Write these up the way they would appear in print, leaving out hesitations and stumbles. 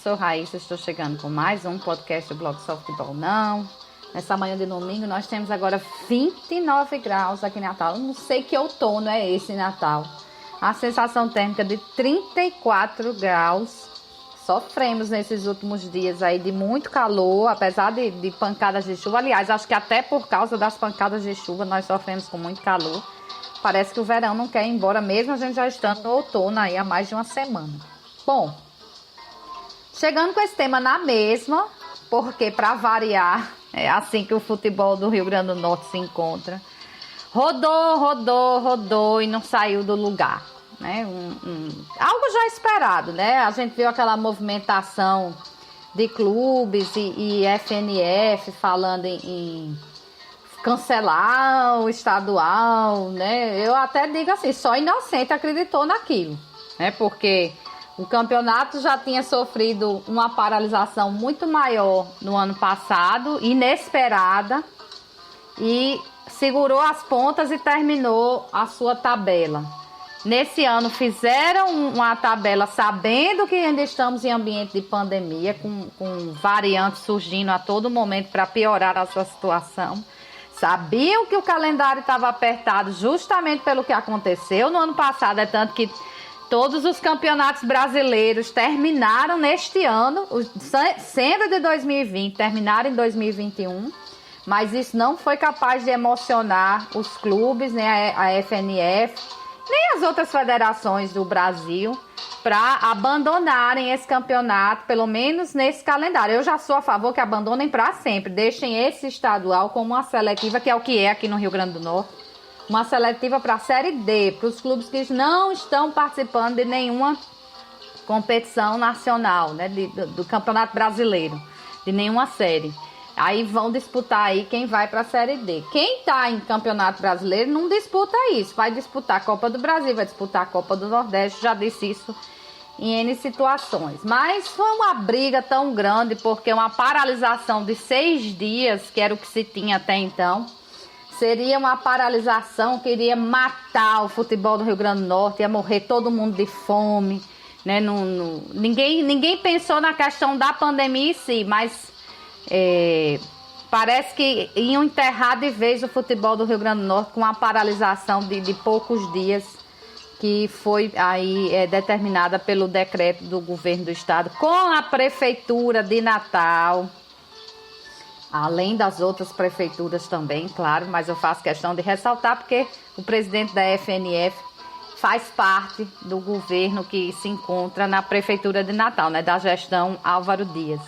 sou Raíssa, estou chegando com mais um podcast do blog Só Futebol Não. Nessa manhã de domingo nós temos agora 29 graus aqui em Natal. Eu não sei que outono é esse em Natal. A sensação térmica de 34 graus. Sofremos nesses últimos dias aí de muito calor, apesar de pancadas de chuva. Aliás, acho que até por causa das pancadas de chuva nós sofremos com muito calor. Parece que o verão não quer ir embora, mesmo a gente já estando no outono aí há mais de uma semana. Bom, chegando com esse tema na mesma, porque para variar, é assim que o futebol do Rio Grande do Norte se encontra. Rodou e não saiu do lugar, né? Algo já esperado, né? A gente viu aquela movimentação de clubes e FNF falando em cancelar o estadual, né? Eu até digo assim, só inocente acreditou naquilo, né? Porque o campeonato já tinha sofrido uma paralisação muito maior no ano passado, inesperada, e segurou as pontas e terminou a sua tabela. Nesse ano fizeram uma tabela sabendo que ainda estamos em ambiente de pandemia, com variantes surgindo a todo momento para piorar a sua situação. Sabiam que o calendário estava apertado justamente pelo que aconteceu no ano passado, é tanto que todos os campeonatos brasileiros terminaram neste ano, sendo de 2020, terminaram em 2021, mas isso não foi capaz de emocionar os clubes, né, a FNF, nem as outras federações do Brasil, para abandonarem esse campeonato, pelo menos nesse calendário. Eu já sou a favor que abandonem para sempre, deixem esse estadual como uma seletiva, que é o que é aqui no Rio Grande do Norte, uma seletiva para a Série D, para os clubes que não estão participando de nenhuma competição nacional, né, do Campeonato Brasileiro, de nenhuma série. Aí vão disputar aí quem vai para a Série D. Quem está em Campeonato Brasileiro não disputa isso, vai disputar a Copa do Brasil, vai disputar a Copa do Nordeste, já disse isso em N situações. Mas foi uma briga tão grande, porque uma paralisação de 6 dias, que era o que se tinha até então, seria uma paralisação que iria matar o futebol do Rio Grande do Norte, ia morrer todo mundo de fome, né? Ninguém pensou na questão da pandemia em si, mas parece que iam enterrar de vez o futebol do Rio Grande do Norte com uma paralisação de poucos dias, que foi aí determinada pelo decreto do governo do estado, com a prefeitura de Natal, além das outras prefeituras também, claro, mas eu faço questão de ressaltar porque o presidente da FNF faz parte do governo que se encontra na prefeitura de Natal, né, da gestão Álvaro Dias.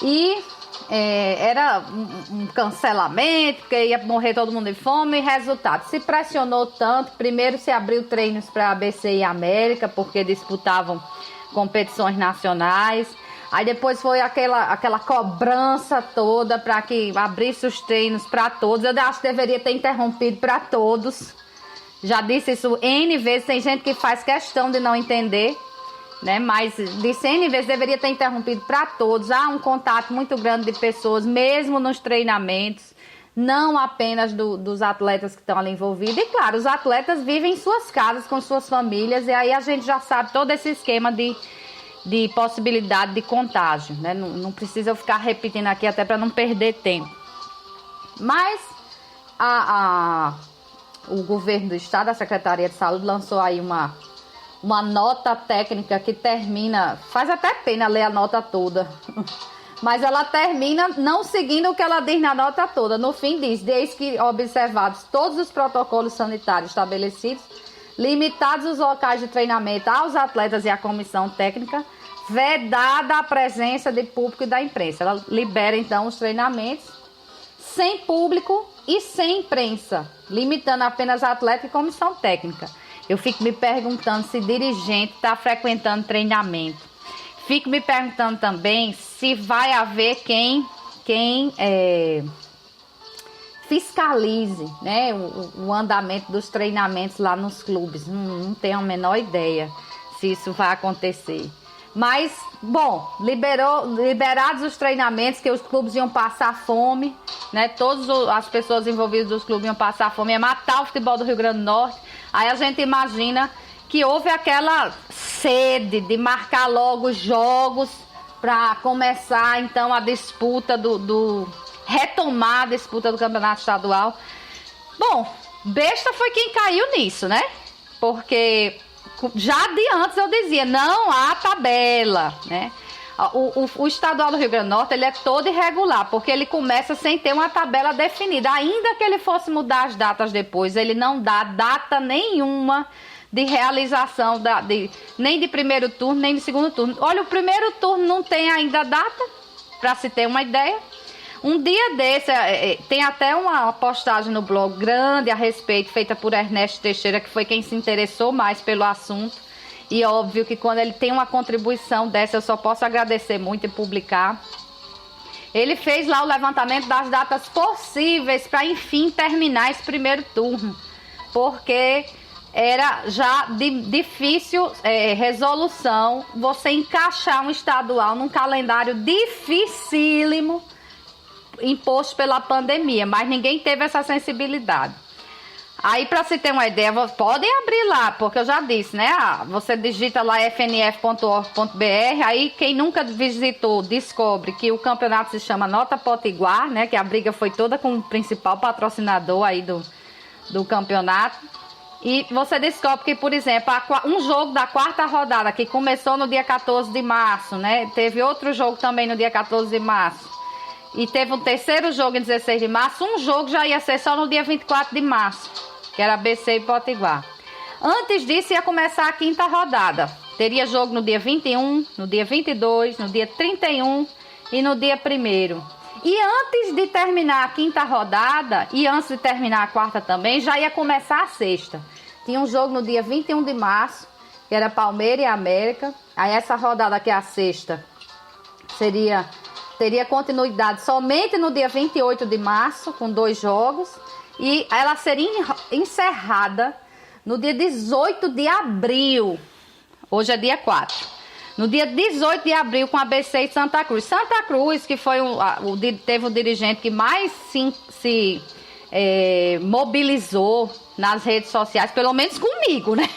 E era um cancelamento, porque ia morrer todo mundo de fome, e resultado, se pressionou tanto. Primeiro se abriu treinos para ABC e América, porque disputavam competições nacionais. Aí depois foi aquela cobrança toda para que abrisse os treinos para todos. Eu acho que deveria ter interrompido para todos. Já disse isso N vezes, tem gente que faz questão de não entender, né? Mas disse N vezes, deveria ter interrompido para todos. Há um contato muito grande de pessoas, mesmo nos treinamentos, não apenas dos atletas que estão ali envolvidos. E claro, os atletas vivem em suas casas, com suas famílias, e aí a gente já sabe todo esse esquema de possibilidade de contágio, né? Não precisa eu ficar repetindo aqui até para não perder tempo. Mas o governo do estado, a Secretaria de Saúde, lançou aí uma nota técnica que termina, faz até pena ler a nota toda, mas ela termina não seguindo o que ela diz na nota toda. No fim diz, desde que observados todos os protocolos sanitários estabelecidos, limitados os locais de treinamento aos atletas e à comissão técnica, vedada a presença de público e da imprensa. Ela libera então os treinamentos sem público e sem imprensa, limitando apenas atleta e comissão técnica. Eu fico me perguntando se dirigente está frequentando treinamento. Fico me perguntando também se vai haver quem fiscalize, né, o andamento dos treinamentos lá nos clubes. Não tenho a menor ideia se isso vai acontecer. Mas, bom, liberados os treinamentos, que os clubes iam passar fome, né? Todas as pessoas envolvidas dos clubes iam passar fome, ia matar o futebol do Rio Grande do Norte. Aí a gente imagina que houve aquela sede de marcar logo os jogos para começar então a disputa retomar a disputa do campeonato estadual. Bom, besta foi quem caiu nisso, né? Porque já de antes eu dizia, não há tabela, né? O estadual do Rio Grande do Norte, ele é todo irregular, porque ele começa sem ter uma tabela definida. Ainda que ele fosse mudar as datas depois, ele não dá data nenhuma de realização, nem de primeiro turno, nem de segundo turno. Olha, o primeiro turno não tem ainda data, para se ter uma ideia. Um dia desse, tem até uma postagem no blog grande a respeito, feita por Ernesto Teixeira, que foi quem se interessou mais pelo assunto. E óbvio que quando ele tem uma contribuição dessa, eu só posso agradecer muito e publicar. Ele fez lá o levantamento das datas possíveis para, enfim, terminar esse primeiro turno. Porque era já difícil resolução você encaixar um estadual num calendário dificílimo imposto pela pandemia. Mas ninguém teve essa sensibilidade. Aí, para se ter uma ideia, podem abrir lá, porque eu já disse, né? Você digita lá fnf.org.br, aí quem nunca visitou descobre que o campeonato se chama Nota Potiguar, né? Que a briga foi toda com o principal patrocinador aí do campeonato. E você descobre que, por exemplo, um jogo da quarta rodada, que começou no dia 14 de março, né? Teve outro jogo também no dia 14 de março. E teve um terceiro jogo em 16 de março. Um jogo já ia ser só no dia 24 de março, que era ABC e Potiguar. Antes disso ia começar a quinta rodada. Teria jogo no dia 21, no dia 22, no dia 31 e no dia 1º. E antes de terminar a quinta rodada, e antes de terminar a quarta também, já ia começar a sexta. Tinha um jogo no dia 21 de março, que era Palmeiras e América. Aí essa rodada, que é a sexta, teria continuidade somente no dia 28 de março, com 2 jogos. E ela seria encerrada no dia 18 de abril. Hoje é dia 4. No dia 18 de abril, com ABC e Santa Cruz. Santa Cruz, que foi teve o dirigente que mais se mobilizou nas redes sociais, pelo menos comigo, né?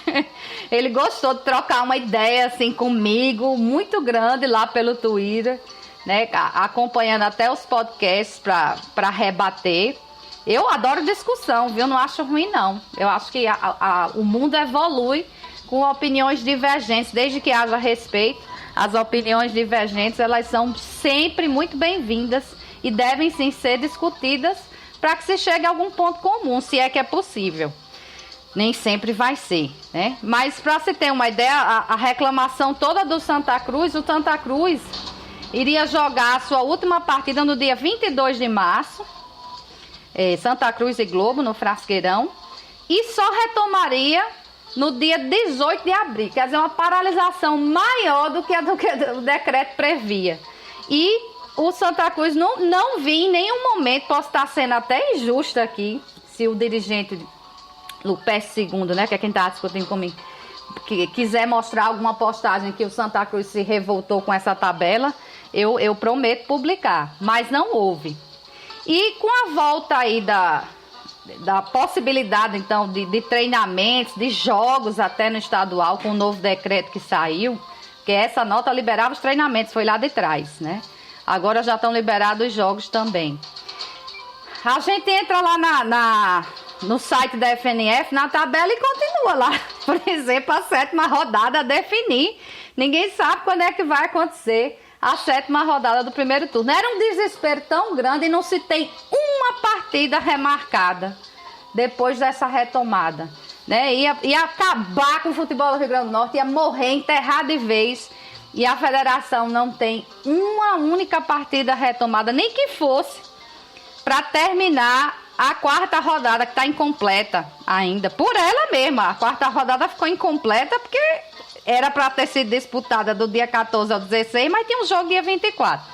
Ele gostou de trocar uma ideia assim comigo, muito grande lá pelo Twitter, né? Acompanhando até os podcasts para rebater. Eu adoro discussão, viu? Não acho ruim, não. Eu acho que o mundo evolui com opiniões divergentes, desde que haja respeito. As opiniões divergentes, elas são sempre muito bem-vindas e devem sim ser discutidas para que se chegue a algum ponto comum, se é que é possível. Nem sempre vai ser, né? Mas para se ter uma ideia, a reclamação toda do Santa Cruz, o Santa Cruz iria jogar a sua última partida no dia 22 de março, Santa Cruz e Globo, no Frasqueirão, e só retomaria no dia 18 de abril, quer dizer, uma paralisação maior do que o decreto previa. E o Santa Cruz não vi em nenhum momento, posso estar sendo até injusta aqui, se o dirigente Lupes II, né, que é quem está discutindo comigo, que quiser mostrar alguma postagem que o Santa Cruz se revoltou com essa tabela, eu prometo publicar, mas não houve. E com a volta aí da possibilidade, então, de treinamentos, de jogos até no estadual, com o novo decreto que saiu, que essa nota liberava os treinamentos, foi lá de trás, né? Agora já estão liberados os jogos também. A gente entra lá no site da FNF, na tabela, e continua lá. Por exemplo, a 7ª rodada a definir. Ninguém sabe quando é que vai acontecer a 7ª rodada do primeiro turno. Era um desespero tão grande e não se tem uma partida remarcada depois dessa retomada, né? Ia acabar com o futebol do Rio Grande do Norte, ia morrer, enterrar de vez. E a federação não tem uma única partida retomada, nem que fosse para terminar a 4ª rodada, que está incompleta ainda. Por ela mesma, a 4ª rodada ficou incompleta porque era para ter sido disputada do dia 14 ao 16, mas tinha um jogo dia 24.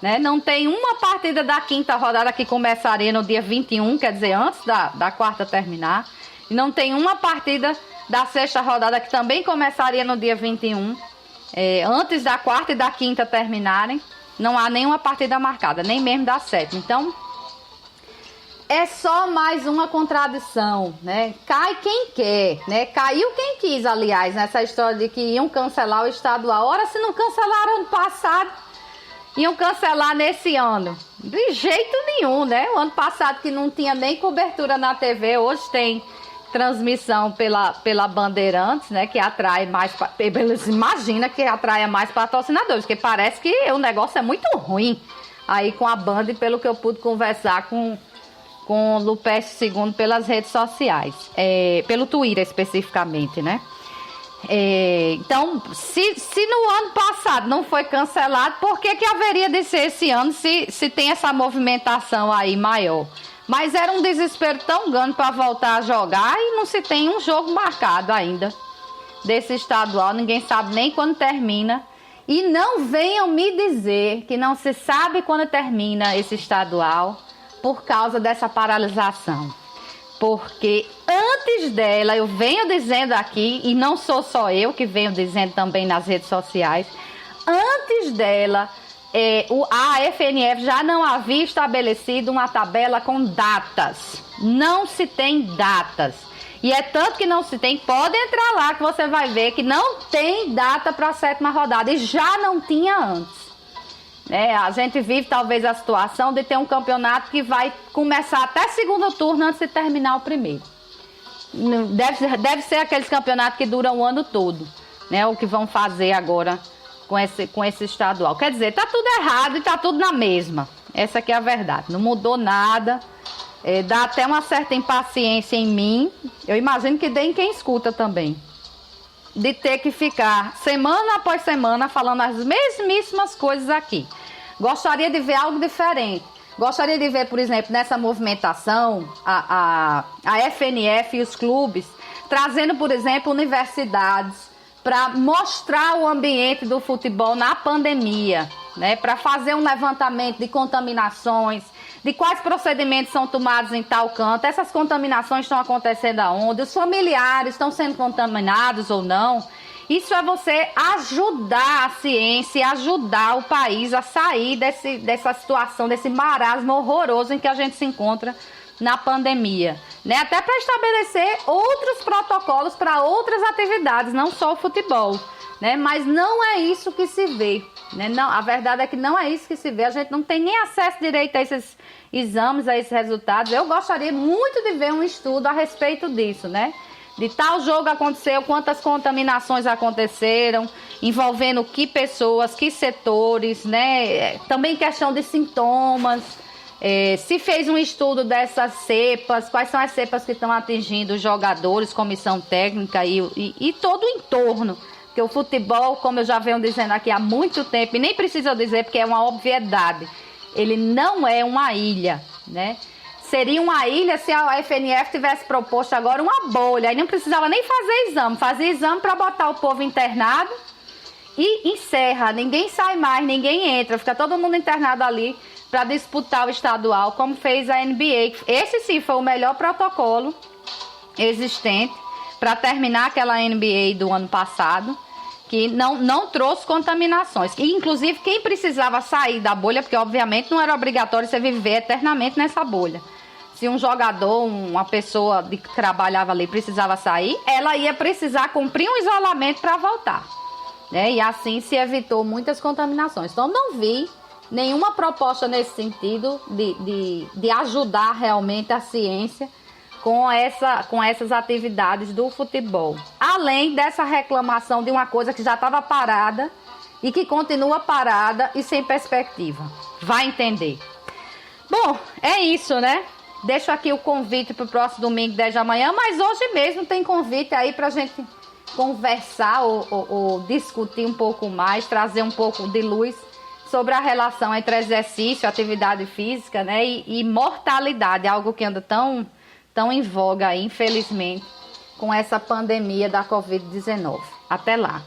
Né? Não tem uma partida da 5ª rodada que começaria no dia 21, quer dizer, antes da 4ª terminar. E não tem uma partida da 6ª rodada que também começaria no dia 21, antes da 4ª e da 5ª terminarem. Não há nenhuma partida marcada, nem mesmo da 7ª. Então, é só mais uma contradição, né? Cai quem quer, né? Caiu quem quis, aliás, nessa história de que iam cancelar o estadual. Ora, se não cancelaram ano passado, iam cancelar nesse ano. De jeito nenhum, né? O ano passado que não tinha nem cobertura na TV, hoje tem transmissão pela Bandeirantes, né? Que atrai mais... Imagina que atrai mais patrocinadores, porque parece que o negócio é muito ruim aí com a Band, pelo que eu pude conversar com o Lupercio II pelas redes sociais, pelo Twitter especificamente, né? Então, se no ano passado não foi cancelado, por que haveria de ser esse ano se tem essa movimentação aí maior? Mas era um desespero tão grande para voltar a jogar e não se tem um jogo marcado ainda desse estadual, ninguém sabe nem quando termina. E não venham me dizer que não se sabe quando termina esse estadual por causa dessa paralisação. Porque antes dela, eu venho dizendo aqui, e não sou só eu que venho dizendo também nas redes sociais, antes dela, a FNF já não havia estabelecido uma tabela com datas. Não se tem datas. E é tanto que não se tem, pode entrar lá que você vai ver que não tem data para a 7ª rodada. E já não tinha antes. A gente vive talvez a situação de ter um campeonato que vai começar até segundo turno antes de terminar o primeiro. Deve ser aqueles campeonatos que duram o ano todo, né? O que vão fazer agora com esse estadual. Quer dizer, tá tudo errado e tá tudo na mesma. Essa aqui é a verdade. Não mudou nada. Dá até uma certa impaciência em mim. Eu imagino que dê em quem escuta também. De ter que ficar semana após semana falando as mesmíssimas coisas aqui. Gostaria de ver algo diferente. Gostaria de ver, por exemplo, nessa movimentação, a FNF e os clubes trazendo, por exemplo, universidades para mostrar o ambiente do futebol na pandemia, né? Para fazer um levantamento de contaminações, de quais procedimentos são tomados em tal canto, essas contaminações estão acontecendo aonde, os familiares estão sendo contaminados ou não. Isso é você ajudar a ciência, ajudar o país a sair dessa situação, desse marasmo horroroso em que a gente se encontra na pandemia, né? Até para estabelecer outros protocolos para outras atividades, não só o futebol, né? Mas não é isso que se vê, né? Não, a verdade é que não é isso que se vê. A gente não tem nem acesso direito a esses exames, a esses resultados. Eu gostaria muito de ver um estudo a respeito disso, né? De tal jogo aconteceu, quantas contaminações aconteceram, envolvendo que pessoas, que setores, né? Também questão de sintomas. Se fez um estudo dessas cepas, quais são as cepas que estão atingindo os jogadores, comissão técnica e todo o entorno. Porque o futebol, como eu já venho dizendo aqui há muito tempo, e nem precisa dizer porque é uma obviedade, ele não é uma ilha, né? Seria uma ilha se a FNF tivesse proposto agora uma bolha. Aí não precisava nem fazer exame. Fazia exame para botar o povo internado e encerra. Ninguém sai mais, ninguém entra. Fica todo mundo internado ali para disputar o estadual, como fez a NBA. Esse sim foi o melhor protocolo existente para terminar aquela NBA do ano passado, que não trouxe contaminações. E, inclusive, quem precisava sair da bolha, porque obviamente não era obrigatório você viver eternamente nessa bolha. Se um jogador, uma pessoa que trabalhava ali precisava sair, ela ia precisar cumprir um isolamento para voltar, né? E assim se evitou muitas contaminações. Então, não vi nenhuma proposta nesse sentido de ajudar realmente a ciência com essas atividades do futebol. Além dessa reclamação de uma coisa que já estava parada e que continua parada e sem perspectiva. Vai entender. Bom, é isso, né? Deixo aqui o convite para o próximo domingo, 10 da manhã, mas hoje mesmo tem convite aí para a gente conversar ou discutir um pouco mais, trazer um pouco de luz sobre a relação entre exercício, atividade física, né, e mortalidade, algo que anda tão em voga aí, infelizmente, com essa pandemia da Covid-19. Até lá!